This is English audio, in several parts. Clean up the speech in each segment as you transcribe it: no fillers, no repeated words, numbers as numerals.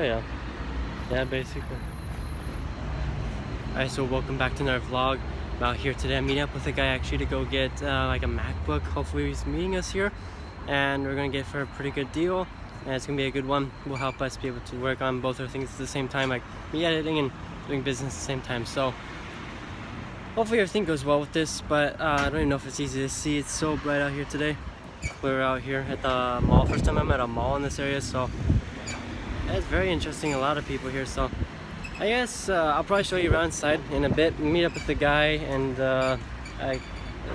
yeah. Yeah, basically. Alright, so welcome back to another vlog. I'm out here today. I'm meeting up with a guy actually to go get like a MacBook. Hopefully he's meeting us here, and we're gonna get it for a pretty good deal, and it's gonna be a good one. Will help us be able to work on both our things at the same time, like me editing and doing business at the same time. So hopefully everything goes well with this, but I don't even know if it's easy to see. It's so bright out here today. We're out here at the mall. First time I'm at a mall in this area, so it's very interesting. A lot of people here, so I guess I'll probably show you around inside in a bit, meet up with the guy, and I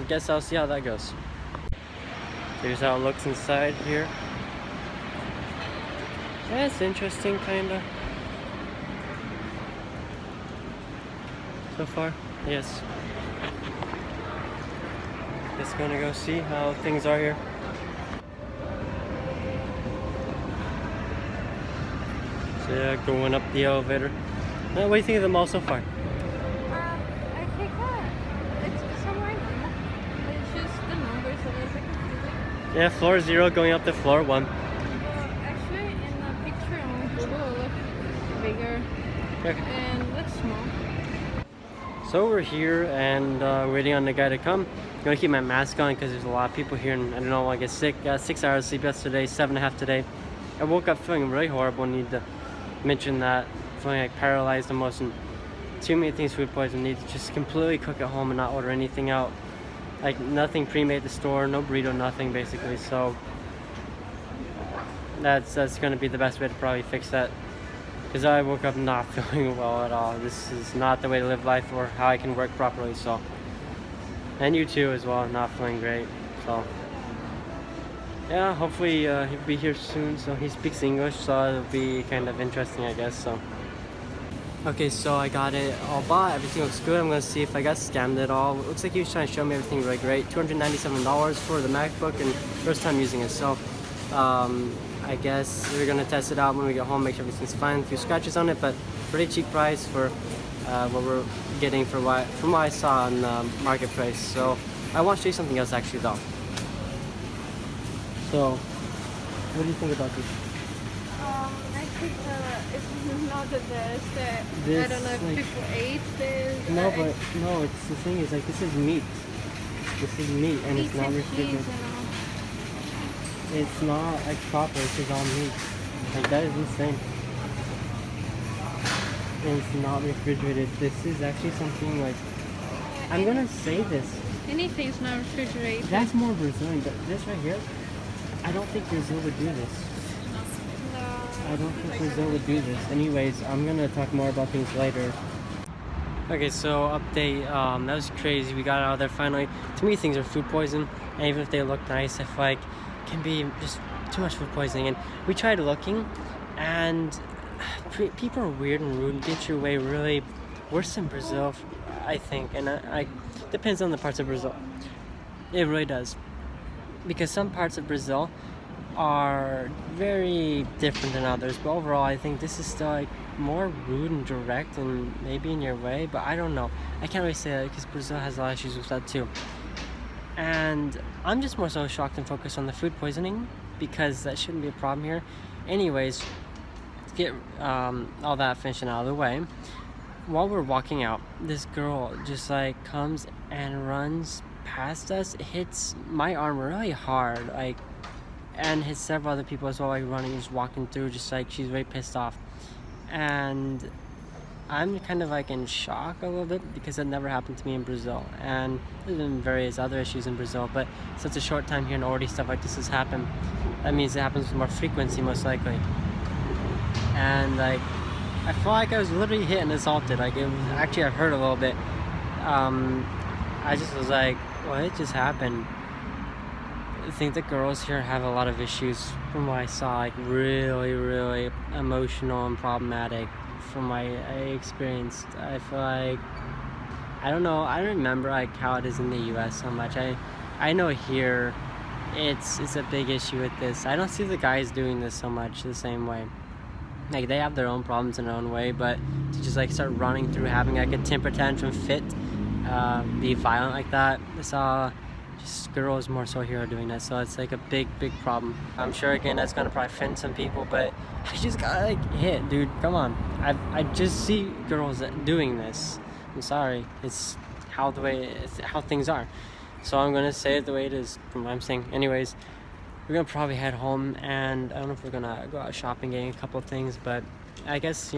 guess I'll see how that goes. Here's how it looks inside here. Yeah, it's interesting, kinda. So far, yes. Just gonna go see how things are here. So yeah, going up the elevator. What do you think of the mall so far? I think it's somewhere. It's just the numbers a little bit confusing. Yeah, floor 0 going up to floor 1. Actually, in the picture on Google, it looks bigger and looks small. So we're here and waiting on the guy to come. I'm gonna keep my mask on because there's a lot of people here, and I don't know, I get sick. Got 6 hours sleep yesterday, 7.5 today. I woke up feeling really horrible. Need to mention that. Feeling like paralyzed almost, and too many things food poisoning. Need to just completely cook at home and not order anything out, like nothing pre-made at the store, no burrito, nothing basically. So that's gonna be the best way to probably fix that, because I woke up not feeling well at all. This is not the way to live life or how I can work properly. So, and you too as well, not feeling great. So yeah, hopefully he'll be here soon. So he speaks English, so it'll be kind of interesting, I guess. So okay, so I got it all bought. Everything looks good. I'm gonna see if I got scammed at all. It looks like he was trying to show me everything really great. $297 for the MacBook, and first time using it. So I guess we're gonna test it out when we get home, make sure everything's fine. A few scratches on it, but pretty cheap price for what we're getting from what I saw on the marketplace. So I want to show you something else actually though. So what do you think about this? I think it's not the best. This, I don't know if like, people ate this. No, but no, it's the thing is, like, this is meat. This is meat, and it's not refrigerated. It's not like proper. This is all meat. Like, that is insane. And it's not refrigerated. This is actually something like, I'm gonna say this. Anything's not refrigerated. That's more Brazilian, but this right here, I don't think Brazil would do this. I don't think Brazil would do this. Anyways, I'm gonna talk more about things later. Okay, so update. That was crazy. We got out of there finally. To me, things are food poison, and even if they look nice, I feel like it can be just too much food poisoning. And we tried looking, and people are weird and rude. Get your way really worse than Brazil, I think. And I depends on the parts of Brazil. It really does, because some parts of Brazil are very different than others, but overall I think this is still like more rude and direct and maybe in your way, but I don't know. I can't really say that because Brazil has a lot of issues with that too. And I'm just more so shocked and focused on the food poisoning, because that shouldn't be a problem here. Anyways, to get all that finished out of the way, while we're walking out, this girl just like comes and runs past us, hits my arm really hard, like, and hits several other people as well, like running, just walking through, just like she's very pissed off. And I'm kind of like in shock a little bit, because that never happened to me in Brazil, and there's been various other issues in Brazil, but such a short time here and already stuff like this has happened. That means it happens with more frequency, most likely. And like, I felt like I was literally hit and assaulted. Like, it was actually, I hurt a little bit. I just was like, what just happened? I think the girls here have a lot of issues from what I saw, like really, really emotional and problematic from what I experienced. I feel like, I don't know, I don't remember like how it is in the US so much. I know here it's a big issue with this. I don't see the guys doing this so much the same way. Like, they have their own problems in their own way, but to just like start running through, having like a temper tantrum fit, be violent like that, I saw Just girls more so here are doing that, so it's like a big problem. I'm sure again that's gonna probably offend some people, but I just got like hit, dude. Come on, I just see girls doing this. I'm sorry, it's how things are. So I'm gonna say it the way it is from what I'm saying. Anyways, we're gonna probably head home, and I don't know if we're gonna go out shopping, getting a couple of things, but I guess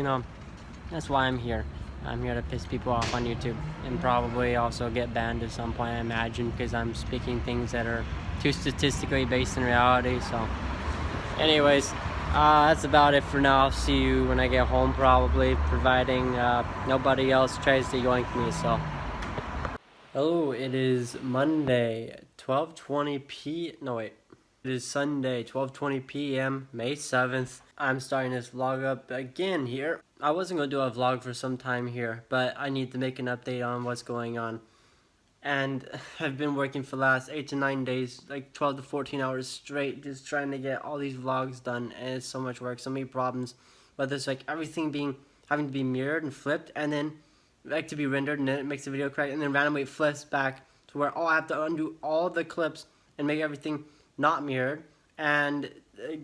that's why I'm here. I'm here to piss people off on YouTube and probably also get banned at some point, I imagine, because I'm speaking things that are too statistically based in reality. So anyways, that's about it for now. I'll see you when I get home, probably, providing nobody else tries to yoink me. So hello, it is Monday, 12:20 p. No wait. It is Sunday, 12:20 p.m., May 7th. I'm starting this vlog up again here. I wasn't going to do a vlog for some time here, but I need to make an update on what's going on. And I've been working for the last 8 to 9 days, like 12 to 14 hours straight, just trying to get all these vlogs done. And it's so much work, so many problems. But there's like everything having to be mirrored and flipped, and then like to be rendered, and then it makes the video correct, and then randomly it flips back to where I have to undo all the clips and make everything not mirrored, and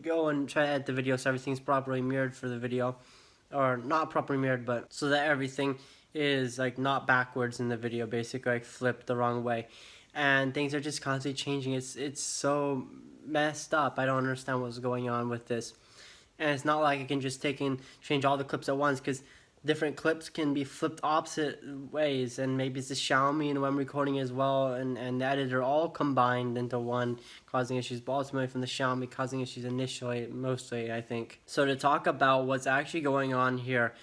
go and try to edit the video so everything's properly mirrored for the video, or not properly mirrored, but so that everything is like not backwards in the video, basically like flipped the wrong way, and things are just constantly changing. It's so messed up. I don't understand what's going on with this, and it's not like I can just take and change all the clips at once, because different clips can be flipped opposite ways, and maybe it's the Xiaomi and when I'm recording as well, and the editor all combined into one, causing issues, but ultimately from the Xiaomi causing issues initially, mostly, I think. So to talk about what's actually going on here,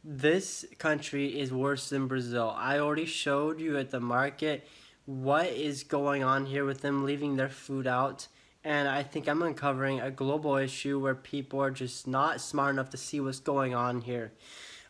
this country is worse than Brazil. I already showed you at the market what is going on here with them leaving their food out. And I think I'm uncovering a global issue where people are just not smart enough to see what's going on here.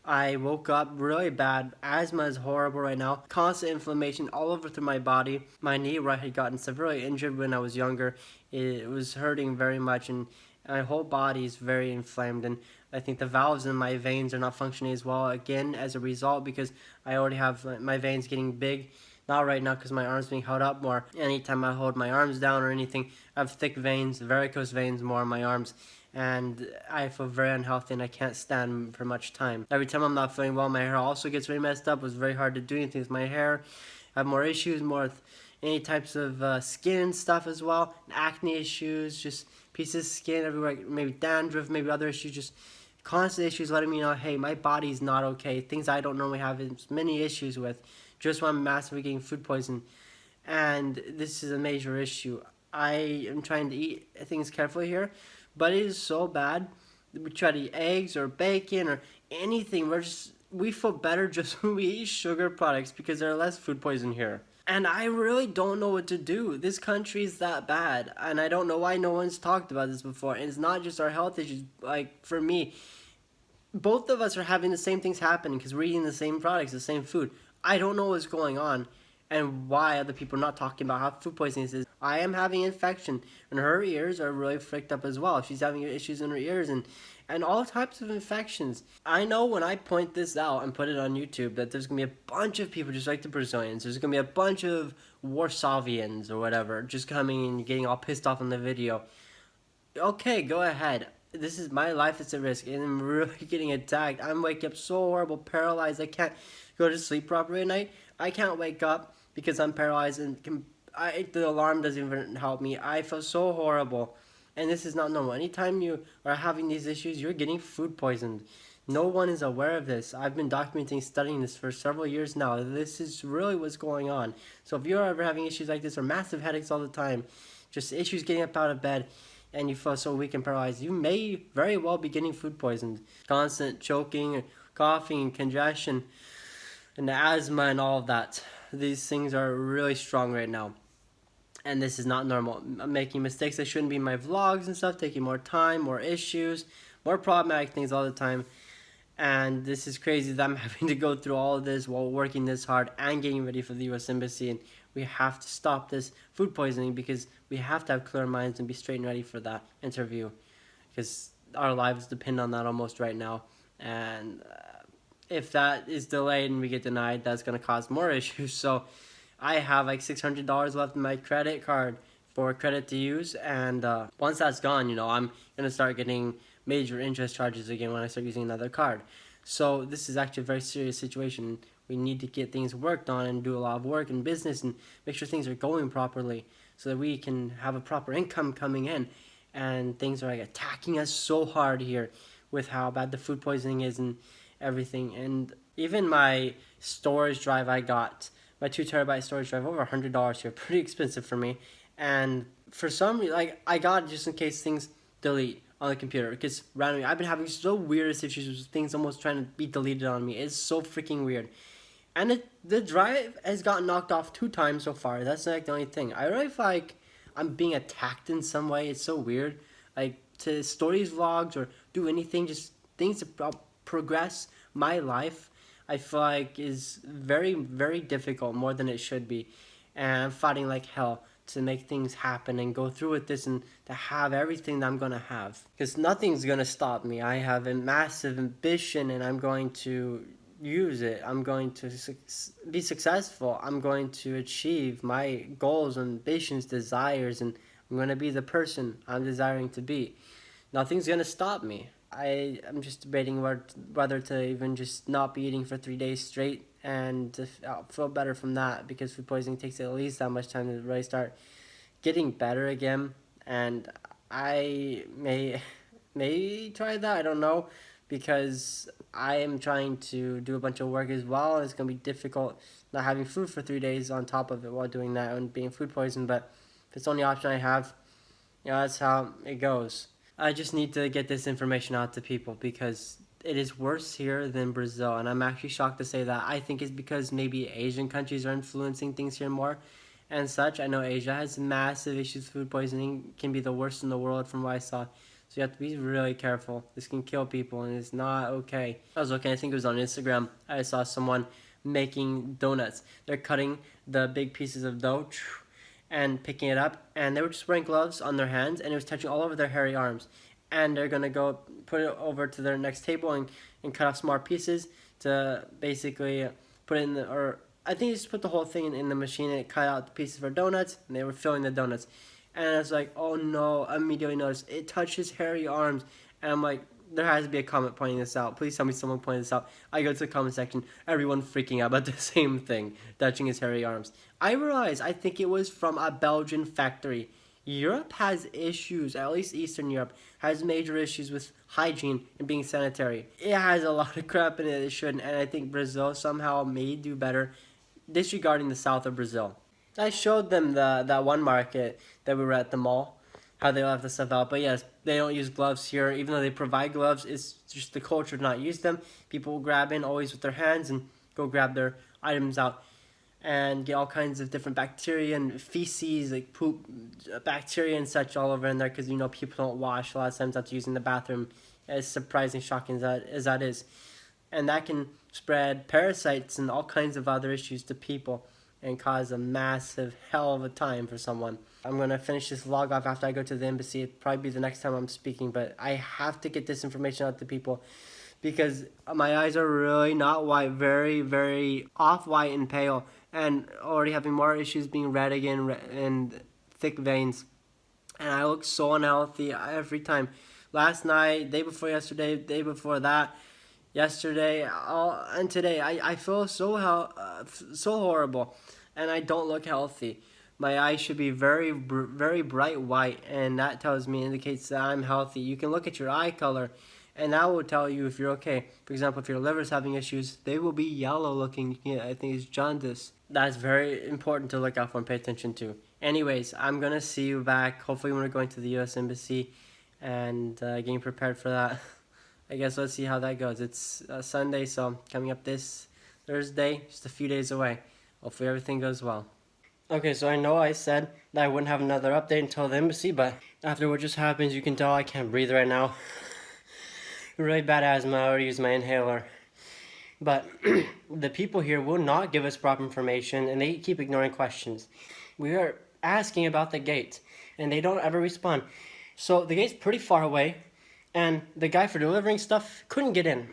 I woke up really bad. Asthma is horrible right now. Constant inflammation all over through my body. My knee where I had gotten severely injured when I was younger, it was hurting very much, and my whole body is very inflamed, and I think the valves in my veins are not functioning as well again as a result, because I already have my veins getting big. Not right now because my arm's being held up more. Anytime I hold my arms down or anything, I have thick veins, varicose veins more on my arms, and I feel very unhealthy and I can't stand for much time. Every time I'm not feeling well, my hair also gets very messed up. It was very hard to do anything with my hair. I have more issues, more any types of skin stuff as well, acne issues, just pieces of skin everywhere, maybe dandruff, maybe other issues, just constant issues letting me know, hey, my body's not okay. Things I don't normally have many issues with, just when I'm massively getting food poisoning. And this is a major issue. I am trying to eat things carefully here, but it is so bad. We try to eat eggs or bacon or anything. We feel better just when we eat sugar products because there are less food poison here. And I really don't know what to do. This country is that bad, and I don't know why no one's talked about this before. And it's not just our health issues. Like, for me, both of us are having the same things happening because we're eating the same products, the same food. I don't know what's going on and why other people are not talking about how food poisoning is. I am having infection, and her ears are really freaked up as well. She's having issues in her ears and all types of infections. I know when I point this out and put it on YouTube that there's going to be a bunch of people just like the Brazilians. There's going to be a bunch of Warsavians or whatever just coming and getting all pissed off in the video. Okay, go ahead. This is my life is at risk, and I'm really getting attacked. I'm waking up so horrible, paralyzed. I can't go to sleep properly at night. I can't wake up because I'm paralyzed, and the alarm doesn't even help me. I feel so horrible, and this is not normal. Anytime you are having these issues, you're getting food poisoned. No one is aware of this. I've been documenting, studying this for several years now. This is really what's going on. So if you're ever having issues like this, or massive headaches all the time, just issues getting up out of bed, and you feel so weak and paralyzed, you may very well be getting food poisoned. Constant choking, coughing, congestion, and asthma and all of that. These things are really strong right now. And this is not normal. I'm making mistakes that shouldn't be in my vlogs and stuff, taking more time, more issues, more problematic things all the time. And this is crazy that I'm having to go through all of this while working this hard and getting ready for the U.S. Embassy. And we have to stop this food poisoning because we have to have clear minds and be straight and ready for that interview. Because our lives depend on that almost right now. And if that is delayed and we get denied, that's going to cause more issues. So I have like $600 left in my credit card for credit to use, and once that's gone, I'm gonna start getting major interest charges again when I start using another card. So this is actually a very serious situation. We need to get things worked on and do a lot of work in business and make sure things are going properly so that we can have a proper income coming in. And things are like attacking us so hard here with how bad the food poisoning is and everything. And even my storage drive I got, my 2 terabyte storage drive, over $100 here, pretty expensive for me. And for some reason, like, I got it just in case things delete on the computer, because randomly I've been having so weirdest issues with things almost trying to be deleted on me. It's so freaking weird. And the drive has gotten knocked off 2 times so far. That's like the only thing. I really feel like I'm being attacked in some way. It's so weird. Like, to stories, vlogs, or do anything, just things to progress my life, I feel like is very, very difficult, more than it should be. And I'm fighting like hell to make things happen and go through with this and to have everything that I'm going to have. Because nothing's going to stop me. I have a massive ambition and I'm going to use it. I'm going to be successful. I'm going to achieve my goals, ambitions, desires, and I'm going to be the person I'm desiring to be. Nothing's going to stop me. I'm just debating whether to even just not be eating for 3 days straight and to feel better from that, because food poisoning takes at least that much time to really start getting better again. And I may try that, I don't know, because I am trying to do a bunch of work as well. It's going to be difficult not having food for 3 days on top of it while doing that and being food poisoned, but if it's the only option I have, that's how it goes. I just need to get this information out to people because it is worse here than Brazil, and I'm actually shocked to say that. I think it's because maybe Asian countries are influencing things here more and such. I know Asia has massive issues with food poisoning, can be the worst in the world from what I saw. So you have to be really careful. This can kill people and it's not okay. I think it was on Instagram. I saw someone making donuts. They're cutting the big pieces of dough and picking it up, and they were just wearing gloves on their hands, and it was touching all over their hairy arms. And they're gonna go put it over to their next table and cut off smaller pieces to basically put it in or I think they just put the whole thing in the machine and it cut out the pieces for donuts, and they were filling the donuts. And I was like, oh no, I immediately noticed it touched his hairy arms, and I'm like, there has to be a comment pointing this out. Please tell me someone pointed this out. I go to the comment section, everyone freaking out about the same thing, touching his hairy arms. I realized, I think it was from a Belgian factory. Europe has issues, at least Eastern Europe, has major issues with hygiene and being sanitary. It has a lot of crap in it it shouldn't, and I think Brazil somehow may do better, disregarding the south of Brazil. I showed them that one market that we were at the mall, how they left the stuff out. But yes, they don't use gloves here. Even though they provide gloves, it's just the culture to not use them. People will grab in always with their hands and go grab their items out and get all kinds of different bacteria and feces, like poop, bacteria and such all over in there because, people don't wash a lot of times after using the bathroom. As surprising, shocking as that is. And that can spread parasites and all kinds of other issues to people and cause a massive hell of a time for someone. I'm going to finish this vlog off after I go to the embassy. It'll probably be the next time I'm speaking, but I have to get this information out to people because my eyes are really not white, very, very off-white and pale, and already having more issues being red again and thick veins. And I look so unhealthy every time. Last night, day before yesterday, day before that, yesterday, and today, I feel so horrible, and I don't look healthy. My eyes should be very, very bright white, and that indicates that I'm healthy. You can look at your eye color, and that will tell you if you're okay. For example, if your liver's having issues, they will be yellow looking. I think it's jaundice. That's very important to look out for and pay attention to. Anyways, I'm going to see you back, hopefully when we're going to the U.S. Embassy, and getting prepared for that. I guess let's see how that goes. It's Sunday, so coming up this Thursday, just a few days away. Hopefully everything goes well. Okay, so I know I said that I wouldn't have another update until the embassy, but after what just happened, you can tell I can't breathe right now. Really bad asthma, I already used my inhaler. But the people here will not give us proper information, and they keep ignoring questions. We are asking about the gate, and they don't ever respond. So the gate's pretty far away, and the guy for delivering stuff couldn't get in.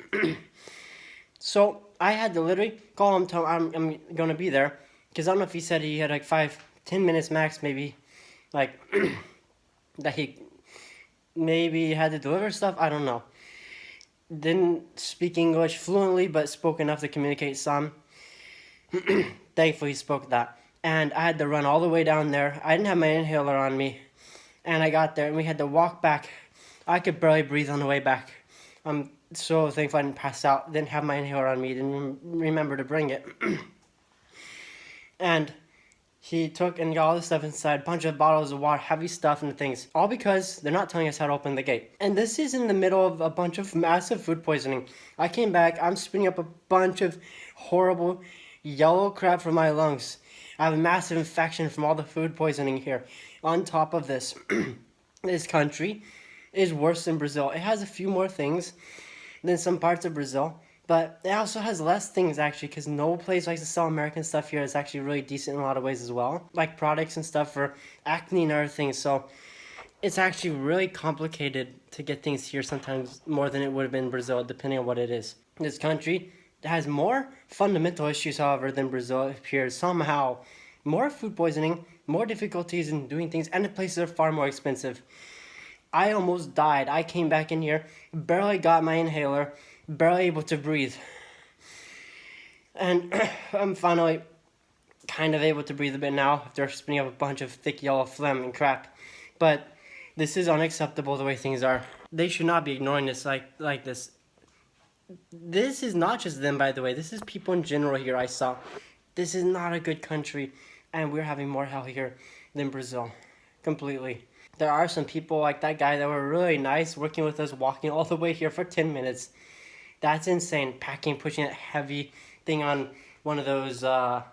So I had to literally call him, tell him I'm going to be there. because I don't know if he said he had like 5-10 minutes max, maybe, like that he maybe had to deliver stuff. I don't know. Didn't speak English fluently, but spoke enough to communicate some. Thankfully, he spoke that. And I had to run all the way down there. I didn't have my inhaler on me. And I got there, and we had to walk back. I could barely breathe on the way back. I'm so thankful I didn't pass out. Didn't have my inhaler on me. Didn't remember to bring it. And he took and got all this stuff inside, a bunch of bottles of water, heavy stuff and things. All because they're not telling us how to open the gate. And this is in the middle of a bunch of massive food poisoning. I came back, I'm spitting up a bunch of horrible yellow crap from my lungs. I have a massive infection from all the food poisoning here. On top of this, this country is worse than Brazil. It has a few more things than some parts of Brazil, but it also has less things actually, because no place likes to sell American stuff here. It's actually really decent in a lot of ways as well, like products and stuff for acne and other things. So it's actually really complicated to get things here sometimes, more than it would have been in Brazil, depending on what it is. This country has more fundamental issues, however, than Brazil appears. Somehow, more food poisoning, more difficulties in doing things, and the places are far more expensive. I almost died. I came back in here, barely got my inhaler, barely able to breathe. And I'm finally kind of able to breathe a bit now after spitting up a bunch of thick yellow phlegm and crap. But this is unacceptable the way things are. They should not be ignoring this like this. This is not just them, by the way. This is people in general here I saw. This is not a good country, and we're having more hell here than Brazil. Completely. There are some people like that guy that were really nice, working with us, walking all the way here for 10 minutes. That's insane. Packing, pushing that heavy thing on one of those, I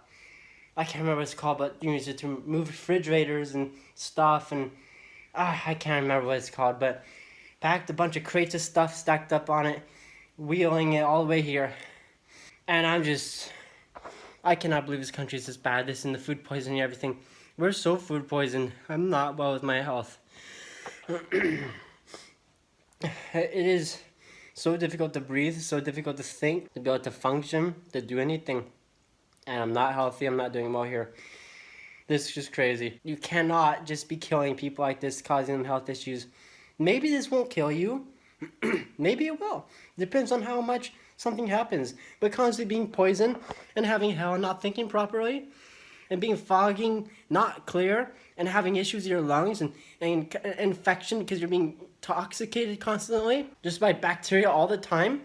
can't remember what it's called, but you use it to move refrigerators and stuff, and I can't remember what it's called, but packed a bunch of crates of stuff stacked up on it, wheeling it all the way here. And I cannot believe this country is this bad. This and the food poisoning and everything. We're so food poisoned. I'm not well with my health. It is so difficult to breathe, so difficult to think, to be able to function, to do anything. And I'm not healthy. I'm not doing well here. This is just crazy. You cannot just be killing people like this, causing them health issues. Maybe this won't kill you. Maybe it will. Depends on how much something happens. But constantly being poisoned and having hell and not thinking properly and being fogging, not clear, and having issues with your lungs and infection because you're being intoxicated constantly just by bacteria all the time.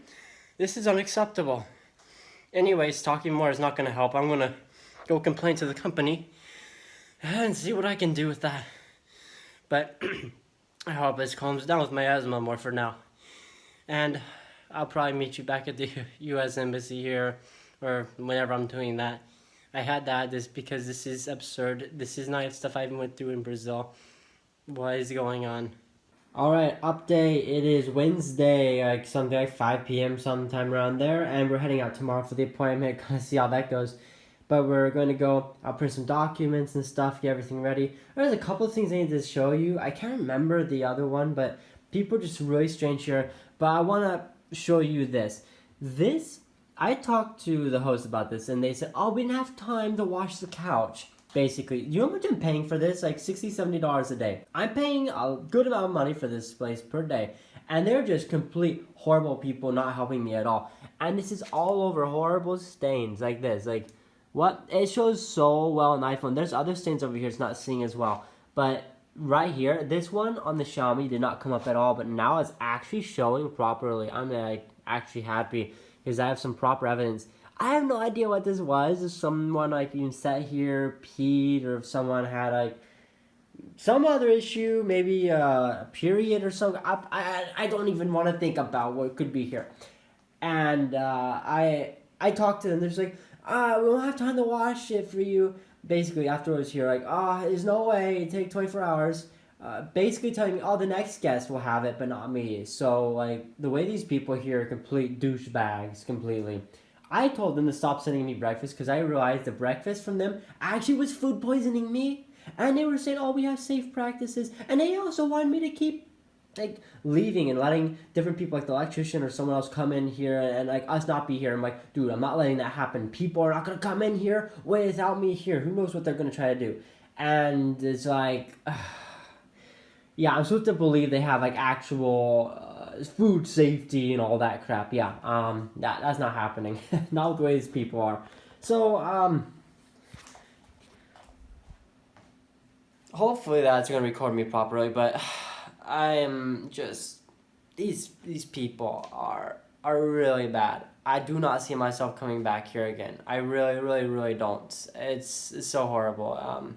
This is unacceptable. Anyways, talking more is not going to help. I'm going to go complain to the company and see what I can do with that. But I hope this calms down with my asthma more for now. And I'll probably meet you back at the U.S. Embassy here, or whenever I'm doing that. I had that this because this is absurd. This is not stuff I even went through in Brazil. What is going on? Alright, update. It is Wednesday, like something like 5 p.m. sometime around there, and we're heading out tomorrow for the appointment. Gonna see how that goes. But we're going to go, I'll print some documents and stuff, get everything ready. There's a couple of things I need to show you. I can't remember the other one, but people are just really strange here. But I want to show you this. I talked to the host about this, and they said, oh, we didn't have time to wash the couch. Basically, you know how much I'm paying for this? Like $60, $70 a day. I'm paying a good amount of money for this place per day. And they're just complete horrible people, not helping me at all. And this is all over horrible stains like this. Like, what? It shows so well on iPhone. There's other stains over here it's not seeing as well. But right here, this one on the Xiaomi did not come up at all. But now it's actually showing properly. I'm like actually happy because I have some proper evidence. I have no idea what this was. If someone like even sat here, peed, or if someone had like some other issue, maybe a period or something. I don't even want to think about what could be here. And I talked to them. They're just like, we don't have time to wash it for you. Basically, afterwards here, like, there's no way. It take 24 hours. Basically telling me, the next guest will have it, but not me. So, like, the way these people here are complete douchebags, completely. I told them to stop sending me breakfast because I realized the breakfast from them actually was food poisoning me. And they were saying, we have safe practices. And they also wanted me to keep like leaving and letting different people like the electrician or someone else come in here and like us not be here. I'm like, dude, I'm not letting that happen. People are not gonna come in here without me here. Who knows what they're gonna try to do? And it's like, yeah, I'm supposed to believe they have like actual food safety and all that crap. Yeah, that's not happening. Not the way these people are. So hopefully that's gonna record me properly. But I am just these people are really bad. I do not see myself coming back here again. I really don't. It's so horrible.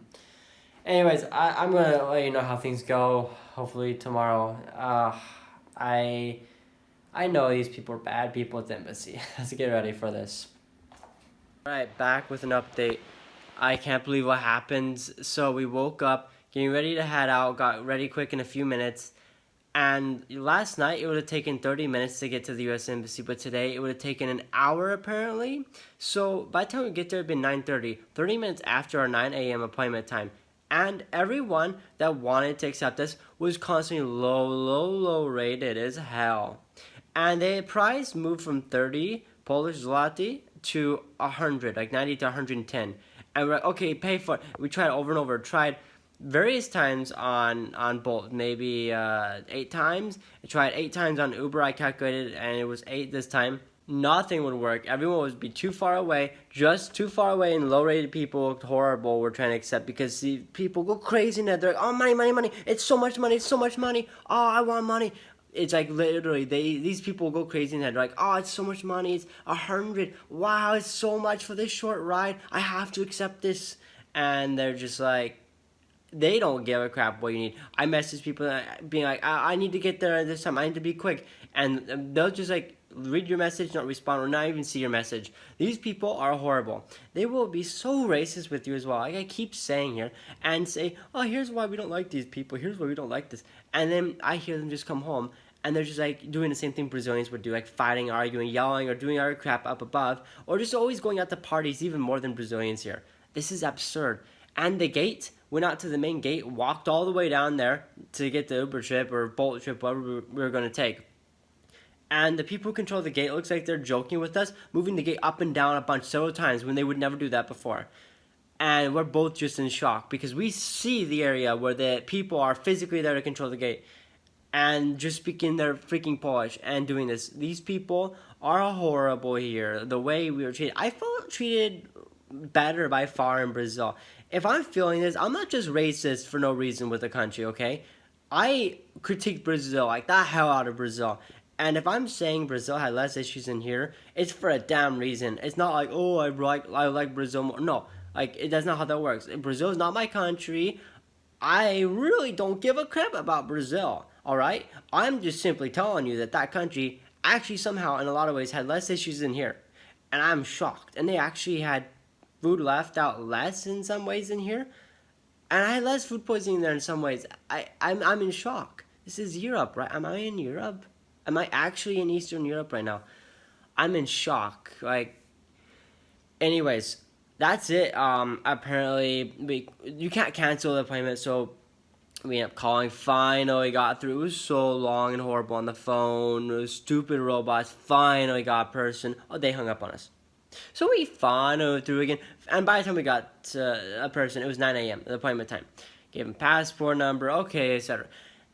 Anyways, I'm gonna let you know how things go. Hopefully tomorrow. I know these people are bad people at the embassy. Let's get ready for this. Alright, back with an update. I can't believe what happened. So we woke up, getting ready to head out, got ready quick in a few minutes. And last night it would have taken 30 minutes to get to the US Embassy, but today it would have taken an hour apparently. So by the time we get there, it'd been 9:30, 30 minutes after our 9 a.m. appointment time. And everyone that wanted to accept us was constantly low rated as hell. And the price moved from 30 Polish zloty to 100, like 90 to 110. And we're like, okay, pay for it. We tried over and over, tried various times on Bolt, maybe 8 times. I tried 8 times on Uber, I calculated, and it was 8 this time. Nothing would work. Everyone would be too far away, just too far away, and low-rated people, horrible, we're trying to accept because see, people go crazy and they're like, oh, money, it's so much money, oh, I want money. It's like literally, these people go crazy and they're like, oh, it's so much money, it's 100, wow, it's so much for this short ride, I have to accept this. And they're just like, they don't give a crap what you need. I message people being like, I need to get there at this time, I need to be quick. And they'll just like, read your message, not respond, or not even see your message. These people are horrible. They will be so racist with you as well. Like I keep saying here, and say, oh, here's why we don't like these people, here's why we don't like this. And then I hear them just come home, and they're just like doing the same thing Brazilians would do, like fighting, arguing, yelling, or doing other crap up above, or just always going out to parties even more than Brazilians here. This is absurd. And the gate, went out to the main gate, walked all the way down there to get the Uber trip or Bolt trip, whatever we were going to take. And the people who control the gate, looks like they're joking with us, moving the gate up and down a bunch several times when they would never do that before. And we're both just in shock because we see the area where the people are physically there to control the gate and just speaking their freaking Polish and doing this. These people are horrible here. The way we were treated, I felt treated better by far in Brazil. If I'm feeling this, I'm not just racist for no reason with the country, okay? I critique Brazil, like the hell out of Brazil. And if I'm saying Brazil had less issues in here, it's for a damn reason. It's not like, oh, I like Brazil more. No, like that's not how that works. Brazil is not my country. I really don't give a crap about Brazil, all right? I'm just simply telling you that that country actually somehow in a lot of ways had less issues in here. And I'm shocked. And they actually had food left out less in some ways in here. And I had less food poisoning there in some ways. I'm in shock. This is Europe, right? Am I in Europe? Am I actually in Eastern Europe right now? I'm in shock. Like, anyways, that's it. Apparently, you can't cancel the appointment, so we ended up calling. Finally got through. It was so long and horrible on the phone. Those stupid robots finally got a person. Oh, they hung up on us. So we finally through again. And by the time we got a person, it was 9 a.m., the appointment time. Gave them passport number, okay, etc.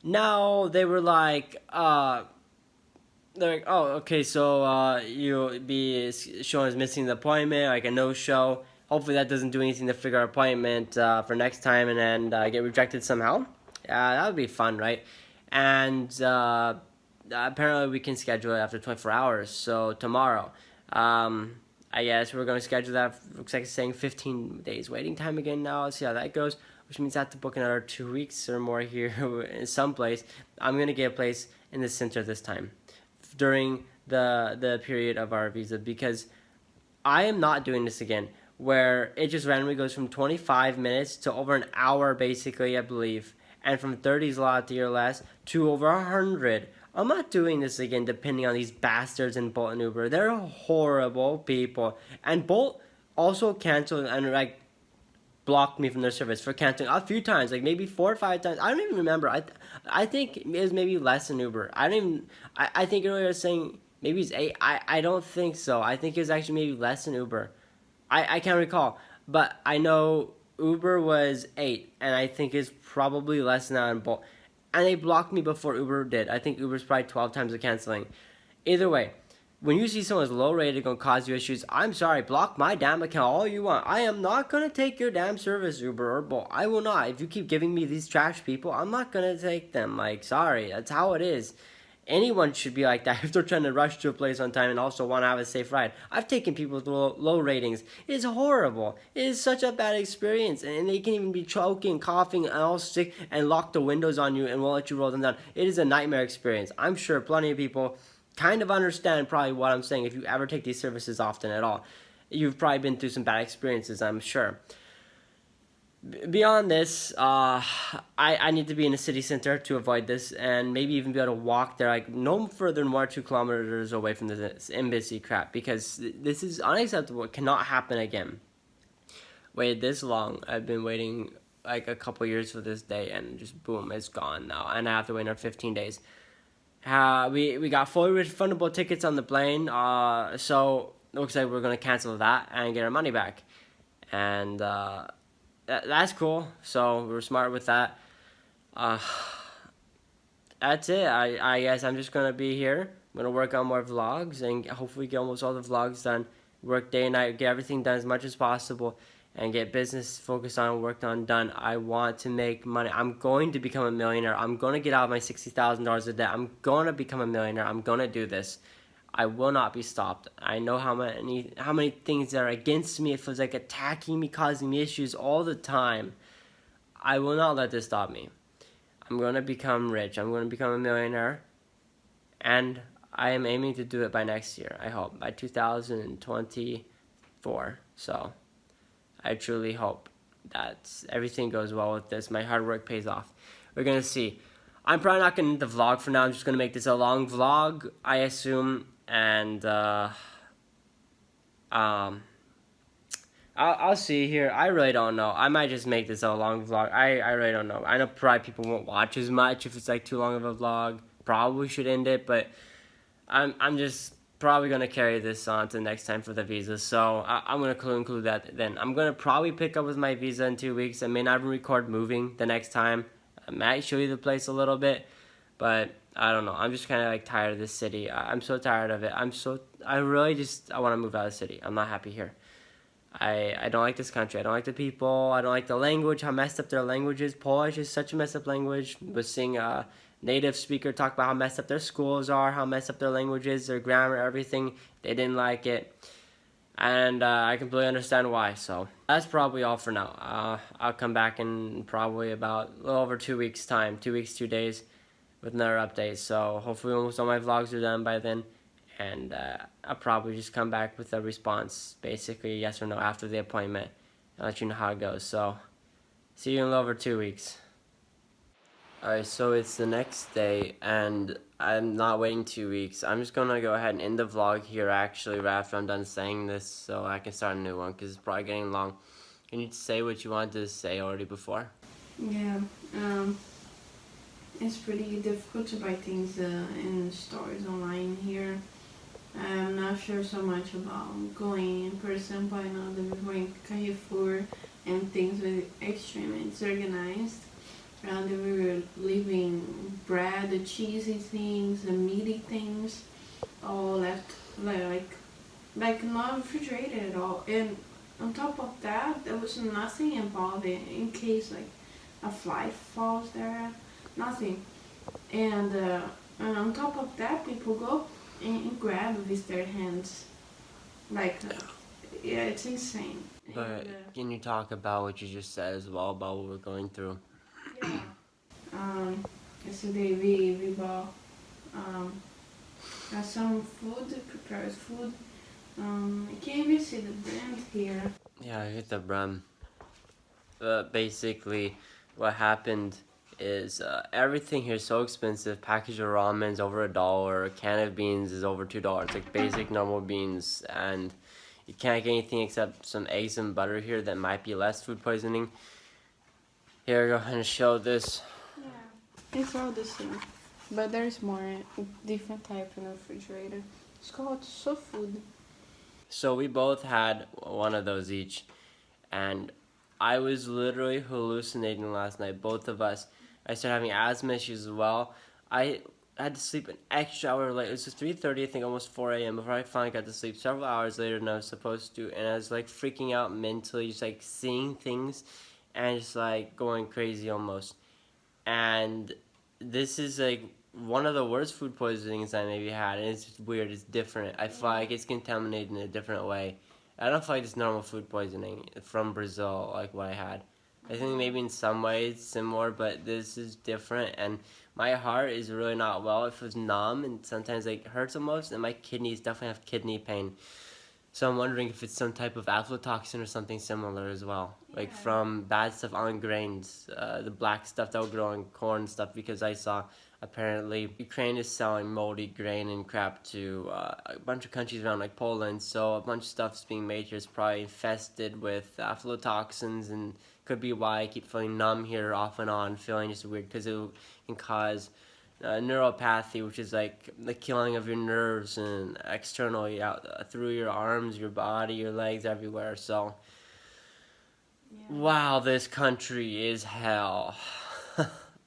Now, they were like, they're like, oh, okay, so you'll be shown as missing the appointment, like a no-show. Hopefully that doesn't do anything to figure our appointment for next time and then get rejected somehow. That would be fun, right? And apparently we can schedule it after 24 hours, so tomorrow. I guess we're going to schedule that. Looks like it's saying 15 days waiting time again now. Let's see how that goes, which means I have to book another 2 weeks or more here in some place. I'm going to get a place in the center this time during the period of our visa because I am not doing this again where it just randomly goes from 25 minutes to over an hour basically, I believe, and from 30 zloty or less to over 100. I'm not doing this again depending on these bastards in Bolt and Uber. They're horrible people. And Bolt also canceled and like blocked me from their service for canceling a few times, like maybe 4 or 5 times. I don't even remember. I think it was maybe less than Uber. I don't even. I think earlier I was saying maybe it's 8. I don't think so. I think it was actually maybe less than Uber. I can't recall, but I know Uber was 8, and I think it's probably less than that on Bolt. And they blocked me before Uber did. I think Uber's probably 12 times the canceling. Either way, when you see someone's low rated gonna cause you issues, I'm sorry, block my damn account all you want. I am not gonna take your damn service, Uber or Bolt. I will not. If you keep giving me these trash people, I'm not gonna take them. Like, sorry, that's how it is. Anyone should be like that if they're trying to rush to a place on time and also want to have a safe ride. I've taken people with low ratings. It is horrible. It is such a bad experience. And they can even be choking, coughing, and all sick and lock the windows on you and won't let you roll them down. It is a nightmare experience. I'm sure plenty of people kind of understand probably what I'm saying if you ever take these services often at all. You've probably been through some bad experiences, I'm sure. Beyond this, I need to be in a city center to avoid this, and maybe even be able to walk there like no further than 1 or 2 kilometers away from this embassy crap, because this is unacceptable. It cannot happen again. Waited this long. I've been waiting like a couple years for this day, and just boom, it's gone now, and I have to wait another 15 days. We got fully refundable tickets on the plane, so it looks like we're gonna cancel that and get our money back, and that's cool. So we're smart with that. That's it. I guess I'm just gonna be here. I'm gonna work on more vlogs and hopefully get almost all the vlogs done. Work day and night, get everything done as much as possible, and get business focused on, worked on, done. I want to make money. I'm going to become a millionaire. I'm gonna get out of my $60,000 of debt. I'm gonna become a millionaire. I'm gonna do this. I will not be stopped. I know how many things that are against me. It feels like attacking me, causing me issues all the time. I will not let this stop me. I'm going to become rich. I'm going to become a millionaire. And I am aiming to do it by next year, I hope, by 2024. So I truly hope that everything goes well with this. My hard work pays off. We're going to see. I'm probably not going to end the vlog for now. I'm just going to make this a long vlog, I assume. And I'll see here. I really don't know. I might just make this a long vlog. I really don't know. I know probably people won't watch as much if it's like too long of a vlog. Probably should end it, but I'm just probably gonna carry this on to next time for the visa. So I'm gonna include that then. I'm gonna probably pick up with my visa in 2 weeks. I may not even record moving the next time. I might show you the place a little bit, but I don't know. I'm just kind of like tired of this city. I'm so tired of it. I want to move out of the city. I'm not happy here. I don't like this country. I don't like the people. I don't like the language, how messed up their language is. Polish is such a messed up language. Was seeing a native speaker talk about how messed up their schools are, how messed up their language is, their grammar, everything. They didn't like it. And I completely understand why. So that's probably all for now. I'll come back in probably about a little over 2 weeks' time. 2 weeks, 2 days. With another update. So hopefully almost all my vlogs are done by then, and I'll probably just come back with a response, basically yes or no after the appointment, and let you know how it goes. So see you in a little over 2 weeks. Alright, so it's the next day, and I'm not waiting 2 weeks. I'm just gonna go ahead and end the vlog here actually right after I'm done saying this, so I can start a new one because it's probably getting long. You need to say what you wanted to say already before. Yeah, it's pretty difficult to buy things in stores online here. I'm not sure so much about going in person, but I know that we're going Carrefour and things were extremely disorganized. And we were leaving bread, the cheesy things, the meaty things, all left like not refrigerated at all. And on top of that, there was nothing involved in case like a fly falls there. Nothing. And on top of that, people go and grab with their hands. Like, yeah, it's insane. But can you talk about what you just said as well, about what we're going through? Yeah. Yesterday we bought some food, prepared food. I can't even see the brand here. Yeah, I get the brand. Basically, what happened is everything here is so expensive. Package of ramen's over $1. A can of beans is over $2. Like basic normal beans, and you can't get anything except some eggs and butter here that might be less food poisoning. Here, go ahead and show this. Yeah, it's all the same, but there's more different type in the refrigerator. It's called soft food. So we both had one of those each, and I was literally hallucinating last night, both of us. I started having asthma issues as well. I had to sleep an extra hour late. It was 3:30, I think almost 4 a.m. before I finally got to sleep several hours later than I was supposed to, and I was like freaking out mentally, just like seeing things and just like going crazy almost. And this is like one of the worst food poisonings I maybe had, and it's weird, it's different. I feel like it's contaminated in a different way. I don't feel like it's normal food poisoning from Brazil, like what I had. I think maybe in some ways similar, but this is different, and my heart is really not well. It feels numb, and sometimes like hurts almost, and my kidneys definitely have kidney pain. So I'm wondering if it's some type of aflatoxin or something similar as well, like from bad stuff on grains, the black stuff that will grow on corn and stuff. Because I saw apparently Ukraine is selling moldy grain and crap to a bunch of countries around like Poland. So a bunch of stuff's being made here is probably infested with aflatoxins, and could be why I keep feeling numb here off and on, feeling just weird because it can cause neuropathy, which is like the killing of your nerves and externally out through your arms, your body, your legs, everywhere. So, wow, this country is hell.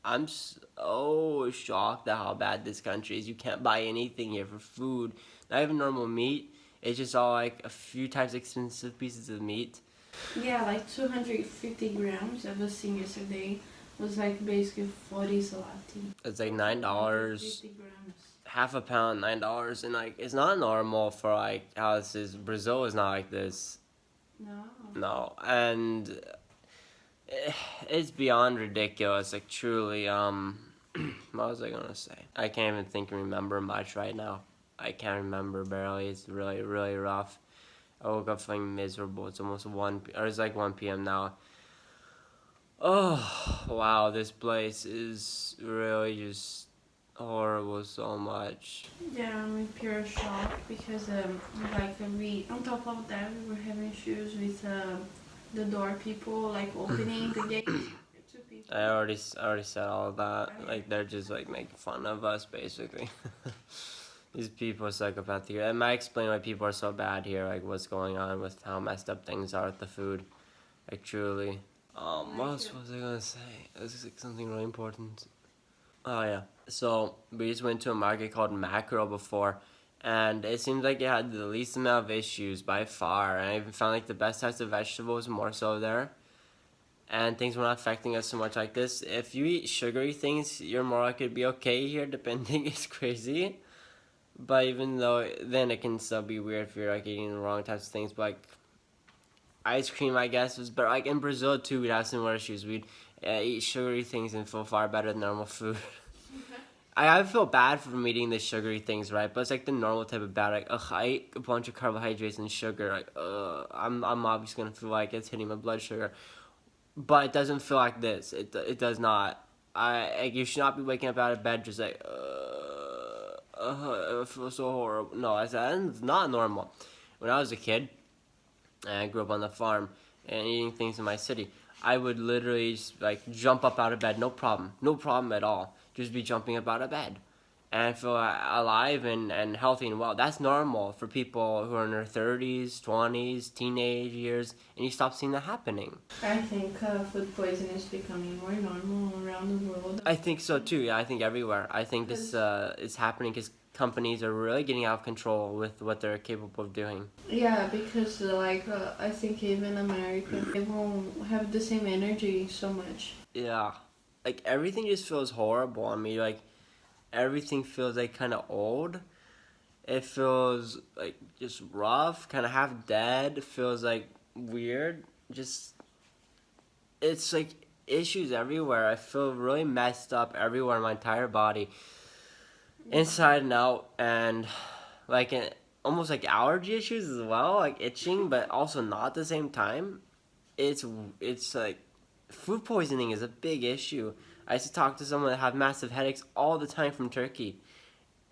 I'm so shocked at how bad this country is. You can't buy anything here for food, not even normal meat. It's just all like a few types of expensive pieces of meat. Yeah, like 250 grams. I was seeing yesterday was like basically 40 zloty. It's like $9. Half a pound, $9, and like it's not normal for like how this is. Brazil is not like this. No, and it's beyond ridiculous. Like truly, what was I gonna say? I can't even think and remember much right now. I can't remember barely. It's really, really rough. I woke up feeling miserable. It's almost or it's like 1 p.m. now. Oh, wow, this place is really just horrible so much. Yeah, I'm in pure shock because like we on top of that we were having issues with the door people like opening the gate to people. I already said all of that. Like they're just like making fun of us basically. These people are psychopathic here. I might explain why people are so bad here, like what's going on with how messed up things are with the food. Like truly. What else was I gonna say? This is like something really important. Oh yeah. So we just went to a market called Macro before, and it seems like it had the least amount of issues by far. And I even found like the best types of vegetables more so there. And things were not affecting us so much like this. If you eat sugary things, you're more likely to be okay here, depending. It's crazy. But even though, then it can still be weird if you're like eating the wrong types of things. But like ice cream, I guess, was better. Like in Brazil too, we'd have similar issues. We'd eat sugary things and feel far better than normal food. I feel bad from eating the sugary things, right? But it's like the normal type of bad. Like, I ate a bunch of carbohydrates and sugar. Like, I'm obviously gonna feel like it's hitting my blood sugar. But it doesn't feel like this. It does not. You should not be waking up out of bed just like, it feels so horrible. No, that's not normal. When I was a kid, and I grew up on the farm and eating things in my city, I would literally just like jump up out of bed, no problem at all. Just be jumping up out of bed, and I feel alive and healthy and well. That's normal for people who are in their 30s, 20s, teenage years, and you stop seeing that happening. I think food poisoning is becoming more normal around the world. I think so too. Yeah, I think everywhere. I think this is happening because companies are really getting out of control with what they're capable of doing. Yeah, because I think even America, they won't have the same energy so much. Yeah, like everything just feels horrible on me. Like everything feels like kind of old. It feels like just rough, kind of half dead. It feels like weird. Just it's like issues everywhere. I feel really messed up everywhere in my entire body, inside and out, and like almost like allergy issues as well, like itching, but also not at the same time. It's like food poisoning is a big issue. I used to talk to someone that had massive headaches all the time from Turkey,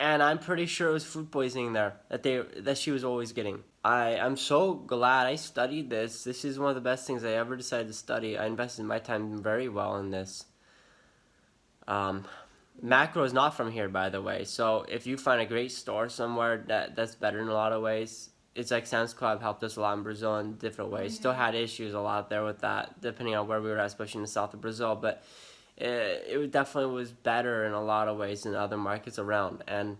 and I'm pretty sure it was food poisoning there that she was always getting. I'm so glad I studied this. This is one of the best things I ever decided to study. I invested my time very well in this. Macro is not from here, by the way. So if you find a great store somewhere that's better in a lot of ways, it's like Sam's Club helped us a lot in Brazil in different ways. Still had issues a lot there with that, depending on where we were at, especially in the south of Brazil. But it definitely was better in a lot of ways than other markets around. And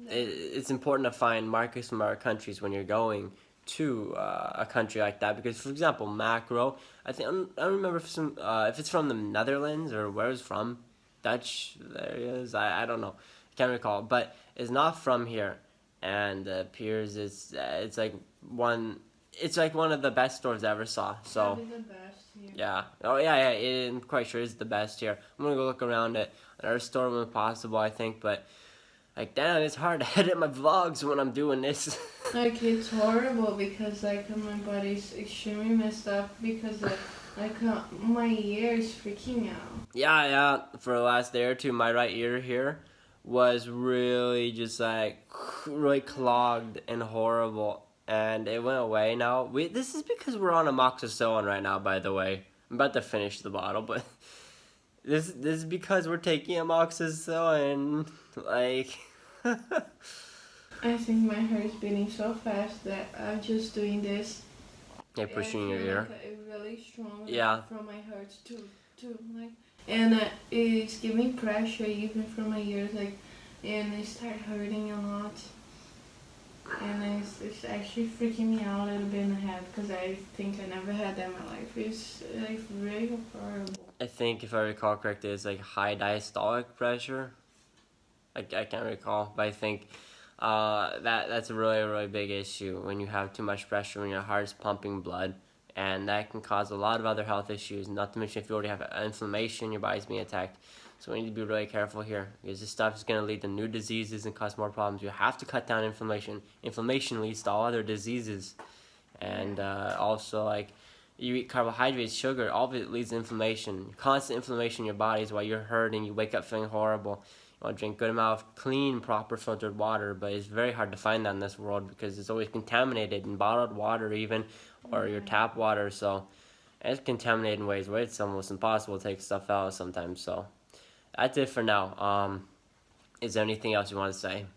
it's important to find markets from our countries when you're going to a country like that, because for example Macro, I don't remember if it's from the Netherlands or where it's from, Dutch, there it is, I don't know, I can't recall, but it's not from here, and appears it's like one of the best stores I ever saw. So Probably the best here. yeah, oh yeah, I'm quite sure it's the best here. I'm gonna go look around at our store when possible, I think, but like, damn, it's hard to edit my vlogs when I'm doing this. Like, it's horrible because, like, my body's extremely messed up because, my ear is freaking out. Yeah, for the last day or two, my right ear here was really just, like, really clogged and horrible. And it went away now. This is because we're on amoxicillin right now, by the way. I'm about to finish the bottle, but this is because we're taking amoxicillin, like... I think my heart is beating so fast that I'm just doing this. Yeah, pushing your I feel ear. like a really strong Yeah. from my heart too, like, and it's giving pressure even from my ears, like, and it start hurting a lot, and it's actually freaking me out a little bit in the head because I think I never had that in my life. It's like really horrible. I think if I recall correctly, it's like high diastolic pressure. I can't recall, but I think that's a really, really big issue when you have too much pressure when your heart's pumping blood, and that can cause a lot of other health issues, not to mention if you already have inflammation, your body's being attacked. So we need to be really careful here, because this stuff is going to lead to new diseases and cause more problems. You have to cut down inflammation. Inflammation leads to all other diseases, and also, like, you eat carbohydrates, sugar, all of it leads to inflammation. Constant inflammation in your body is why you're hurting, you wake up feeling horrible. You want to drink good amount of clean, proper filtered water, but it's very hard to find that in this world because it's always contaminated in bottled water even, or your tap water. So it's contaminated in ways where it's almost impossible to take stuff out sometimes. So that's it for now. Is there anything else you want to say?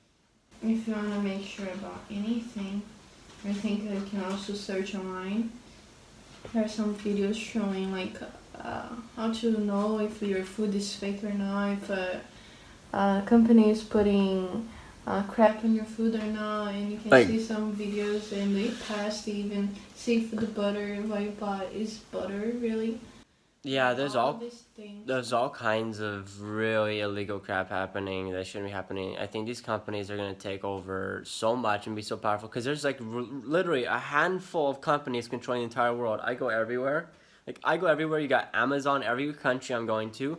If you want to make sure about anything, I think you can also search online. There are some videos showing, like, how to know if your food is fake or not, if company is putting crap on your food or not, and you can see some videos and they test even see if the butter what you bought is butter really. Yeah, these things. there's all kinds of really illegal crap happening that shouldn't be happening. I think these companies are going to take over so much and be so powerful because there's like literally a handful of companies controlling the entire world. I go everywhere. You got Amazon every country I'm going to.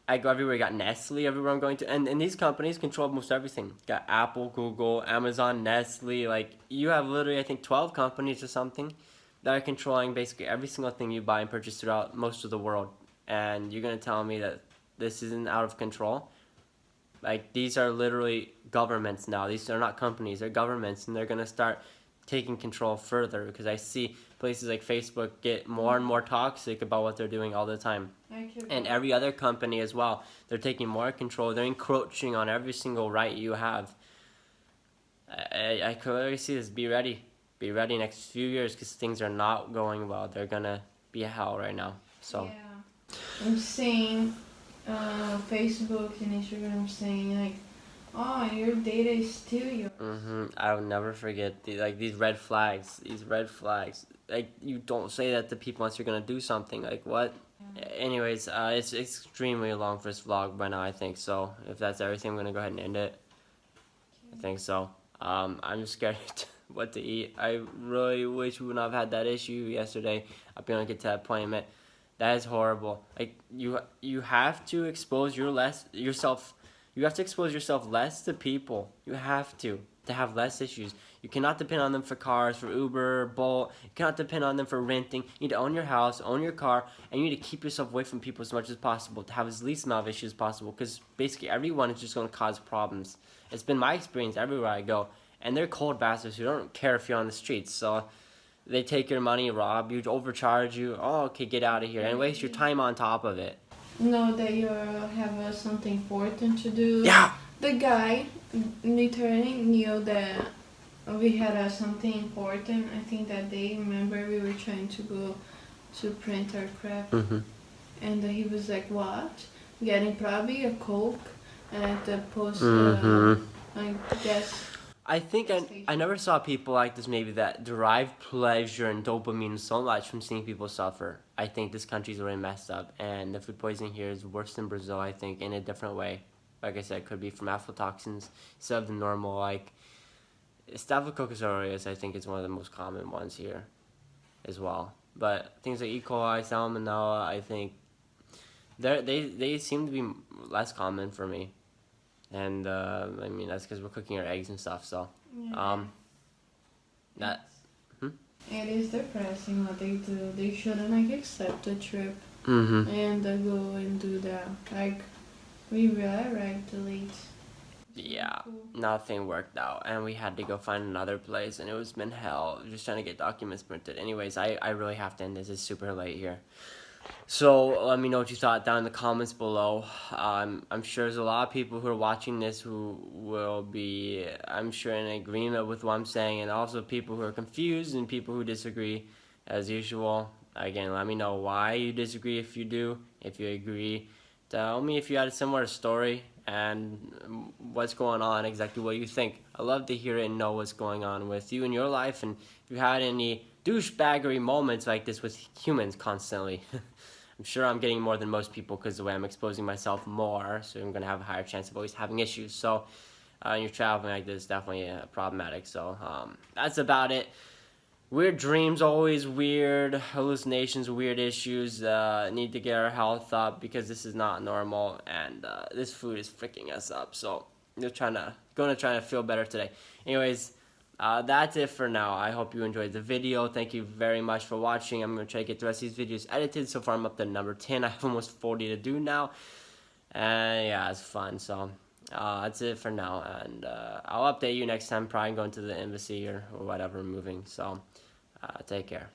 I go everywhere. You got Nestle everywhere I'm going to. And these companies control almost everything. You got Apple, Google, Amazon, Nestle. Like, you have literally, I think, 12 companies or something that are controlling basically every single thing you buy and purchase throughout most of the world. And you're going to tell me that this isn't out of control? Like, these are literally governments now. These are not companies. They're governments. And they're going to start taking control further because I see places like Facebook get more and more toxic about what they're doing all the time. And every other company as well. They're taking more control. They're encroaching on every single right you have. I clearly see this. Be ready. Be ready next few years because things are not going well. They're going to be hell right now. So. Yeah. I'm seeing Facebook and Instagram saying, like, oh, your data is still yours. I will never forget these red flags. These red flags. Like, you don't say that to people unless you're gonna do something. Like, what? Yeah. Anyways, it's extremely long for this vlog by now, I think. So if that's everything, I'm gonna go ahead and end it. Okay. I think so. I'm just scared what to eat. I really wish we would not have had that issue yesterday. I'll be able to get to that appointment. That is horrible. Like, you have to expose yourself. You have to expose yourself less to people. You have to. to have less issues. You cannot depend on them for cars, for Uber, Bolt. You cannot depend on them for renting. You need to own your house, own your car, and you need to keep yourself away from people as much as possible to have as least amount of issues as possible, because basically everyone is just going to cause problems. It's been my experience everywhere I go, and they're cold bastards who don't care if you're on the streets, so they take your money, rob you, overcharge you. Oh, okay, get out of here, and waste your time on top of it. Know that you have something important to do. Yeah. The guy literally knew that we had something important. I think that day, remember, we were trying to go to print our crap. Mm-hmm. And he was like, what? Getting probably a Coke at the post, I guess. I think I never saw people like this maybe that derive pleasure and dopamine so much from seeing people suffer. I think this country's already messed up, and the food poisoning here is worse than Brazil, I think, in a different way. Like I said, it could be from aflatoxins instead of the normal, like, Staphylococcus aureus, I think, is one of the most common ones here as well. But things like E. coli, salmonella, I think, they seem to be less common for me. And I mean, that's because we're cooking our eggs and stuff. So, that. It is depressing what they do. They shouldn't like accept the trip and go and do that. Like, we arrived late. Yeah, nothing worked out, and we had to go find another place, and it's been hell just trying to get documents printed. Anyways, I really have to end this. It's super late here. So let me know what you thought down in the comments below. I'm sure there's a lot of people who are watching this who will be, I'm sure, in agreement with what I'm saying, and also people who are confused and people who disagree, as usual. Again, let me know why you disagree if you do. If you agree, tell me if you had a similar story and what's going on, exactly what you think. I love to hear it and know what's going on with you in your life, and if you had any douchebaggery moments like this with humans constantly. I'm sure I'm getting more than most people because the way I'm exposing myself more, so I'm going to have a higher chance of always having issues. So you're traveling like this, definitely problematic. So that's about it. Weird dreams, always weird. Hallucinations, weird issues. Need to get our health up because this is not normal, and this food is freaking us up. So we're trying to feel better today. Anyways, that's it for now. I hope you enjoyed the video. Thank you very much for watching. I'm going to try to get the rest of these videos edited. So far, I'm up to number 10. I have almost 40 to do now. And yeah, it's fun. So that's it for now. And I'll update you next time. Probably going to the embassy or whatever, moving. So take care.